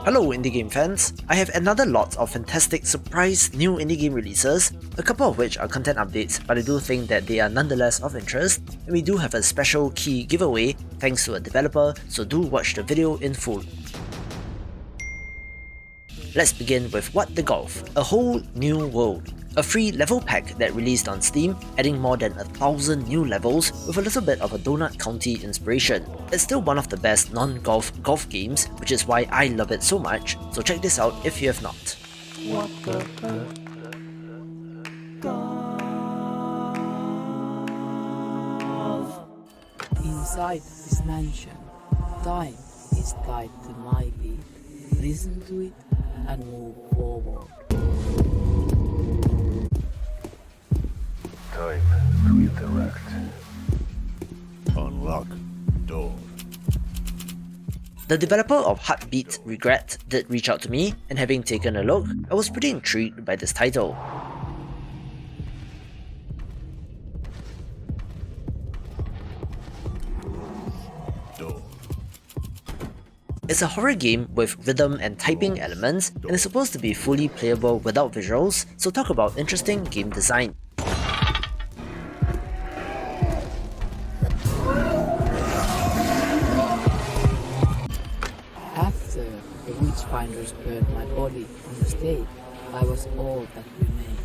Hello indie game fans, I have another lot of fantastic surprise new indie game releases, a couple of which are content updates, but I do think that they are nonetheless of interest, and we do have a special key giveaway thanks to a developer, so do watch the video in full. Let's begin with What the Golf, A Whole New World. A free level pack that released on Steam, adding more than 1,000 new levels with a little bit of a Donut County inspiration. It's still one of the best non-golf golf games, which is why I love it so much, so check this out if you have not. Inside this mansion, time is tied to my beat. Listen to it and move forward. Time to interact. Unlock door. The developer of Heartbeat Regret did reach out to me, and having taken a look, I was pretty intrigued by this title. Door. It's a horror game with rhythm and typing elements, and is supposed to be fully playable without visuals, so talk about interesting game design. After the witchfinders burned my body on the stake, I was all that remained.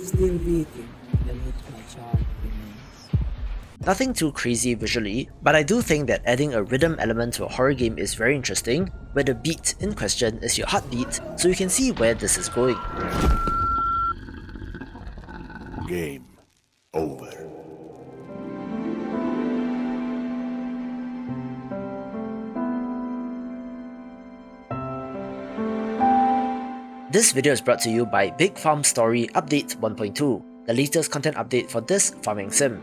Still beating, amid my charm remains. Nothing too crazy visually, but I do think that adding a rhythm element to a horror game is very interesting, where the beat in question is your heartbeat, so you can see where this is going. Game over. This video is brought to you by Big Farm Story Update 1.2, the latest content update for this farming sim.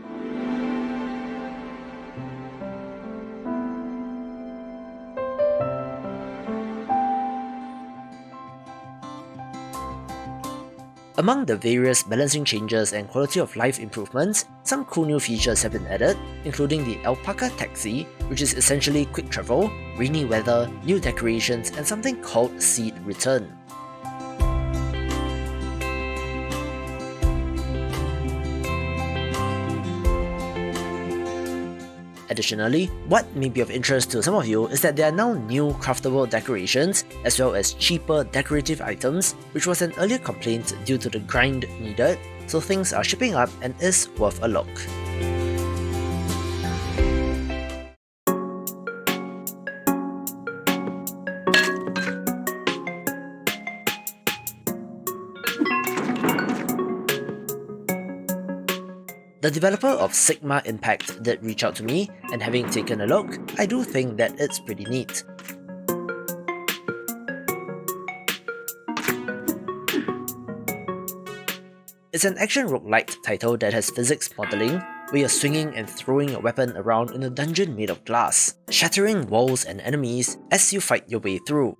Among the various balancing changes and quality of life improvements, some cool new features have been added, including the Alpaca Taxi, which is essentially quick travel, rainy weather, new decorations, and something called Seed Return. Additionally, what may be of interest to some of you is that there are now new craftable decorations, as well as cheaper decorative items, which was an earlier complaint due to the grind needed, so things are shipping up and is worth a look. The developer of Sigma Impact did reach out to me, and having taken a look, I do think that it's pretty neat. It's an action roguelite title that has physics modeling, where you're swinging and throwing a weapon around in a dungeon made of glass, shattering walls and enemies as you fight your way through.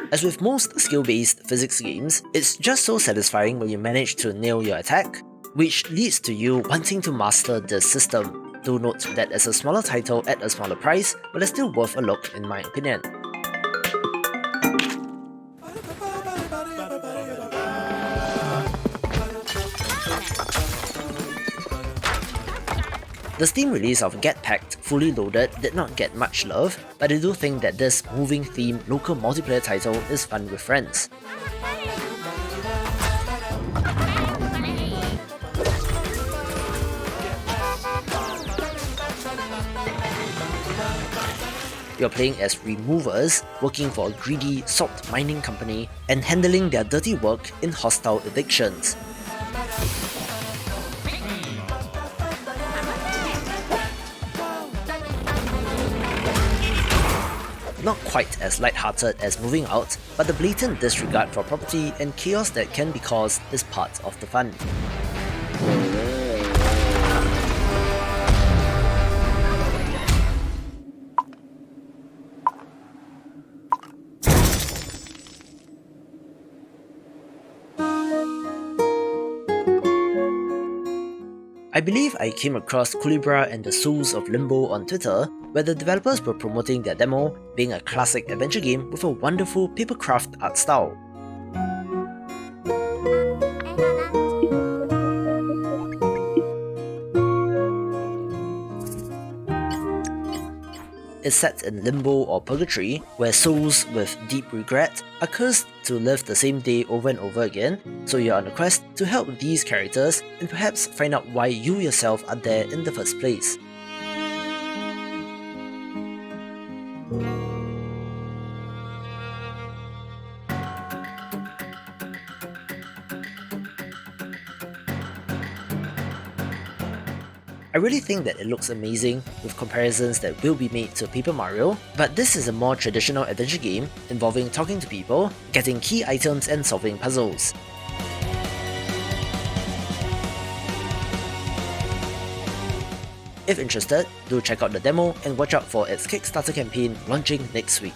As with most skill-based physics games, it's just so satisfying when you manage to nail your attack, which leads to you wanting to master this system. Do note that as a smaller title at a smaller price, but it's still worth a look in my opinion. The Steam release of Get Packed Fully Loaded did not get much love, but I do think that this moving theme local multiplayer title is fun with friends. You're playing as removers, working for a greedy salt mining company and handling their dirty work in hostile evictions. Not quite as light-hearted as Moving Out, but the blatant disregard for property and chaos that can be caused is part of the fun. I believe I came across Kulebra and the Souls of Limbo on Twitter, where the developers were promoting their demo, being a classic adventure game with a wonderful papercraft art style. It's set in Limbo or Purgatory, where souls with deep regret are cursed to live the same day over and over again, so you're on a quest to help these characters and perhaps find out why you yourself are there in the first place. I really think that it looks amazing with comparisons that will be made to Paper Mario, but this is a more traditional adventure game involving talking to people, getting key items and solving puzzles. If interested, do check out the demo and watch out for its Kickstarter campaign launching next week.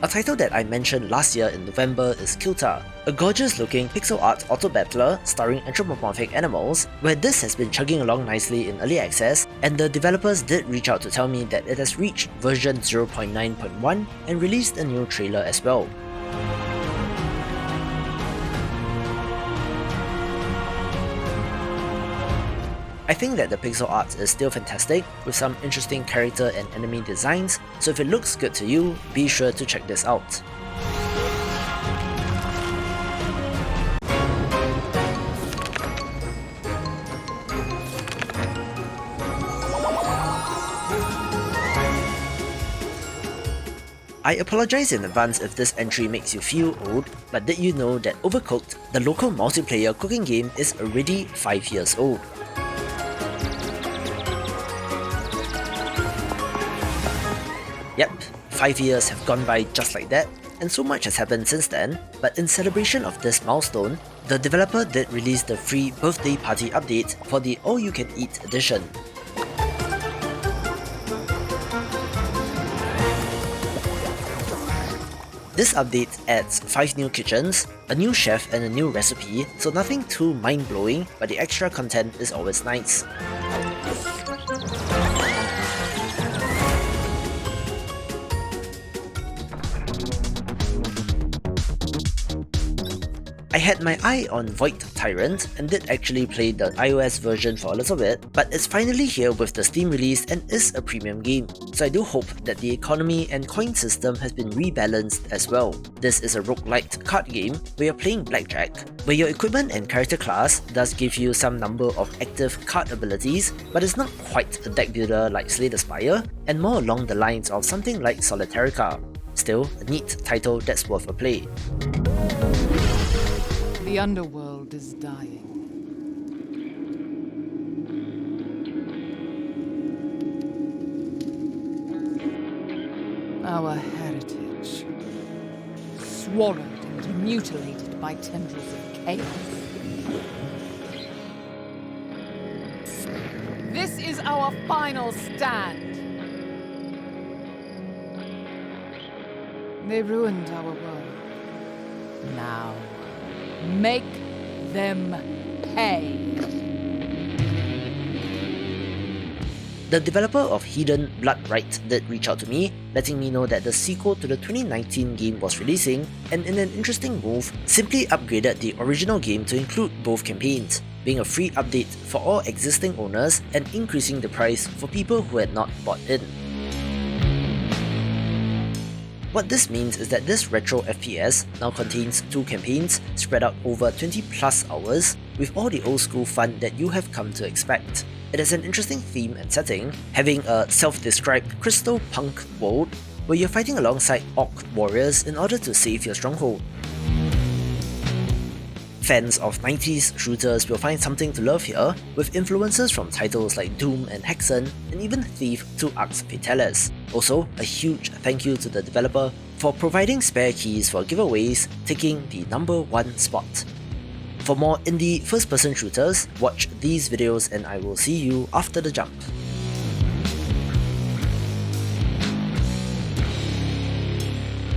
A title that I mentioned last year in November is Kilta, a gorgeous looking pixel art auto battler starring anthropomorphic animals, where this has been chugging along nicely in early access, and the developers did reach out to tell me that it has reached version 0.9.1 and released a new trailer as well. I think that the pixel art is still fantastic, with some interesting character and enemy designs, so if it looks good to you, be sure to check this out. I apologize in advance if this entry makes you feel old, but did you know that Overcooked, the local multiplayer cooking game, is already 5 years old? Yep, 5 years have gone by just like that, and so much has happened since then, but in celebration of this milestone, the developer did release the free birthday party update for the all-you-can-eat edition. This update adds 5 new kitchens, a new chef and a new recipe, so nothing too mind-blowing, but the extra content is always nice. I had my eye on Void Tyrant and did actually play the iOS version for a little bit, but it's finally here with the Steam release and is a premium game, so I do hope that the economy and coin system has been rebalanced as well. This is a roguelite card game where you're playing blackjack, where your equipment and character class does give you some number of active card abilities, but it's not quite a deck builder like Slay the Spire, and more along the lines of something like Solitarica. Still, a neat title that's worth a play. The underworld is dying. Our heritage, swallowed and mutilated by tendrils of chaos. This is our final stand. They ruined our world. Now, make them pay. The developer of Hidden Bloodright did reach out to me, letting me know that the sequel to the 2019 game was releasing, and in an interesting move, simply upgraded the original game to include both campaigns, being a free update for all existing owners and increasing the price for people who had not bought in. What this means is that this retro FPS now contains 2 campaigns spread out over 20 plus hours, with all the old school fun that you have come to expect. It has an interesting theme and setting, having a self-described crystal punk world where you're fighting alongside orc warriors in order to save your stronghold. Fans of 90s shooters will find something to love here, with influences from titles like Doom and Hexen, and even Thief to Arx Fatalis. Also, a huge thank you to the developer for providing spare keys for giveaways, taking the #1 spot. For more indie first-person shooters, watch these videos and I will see you after the jump.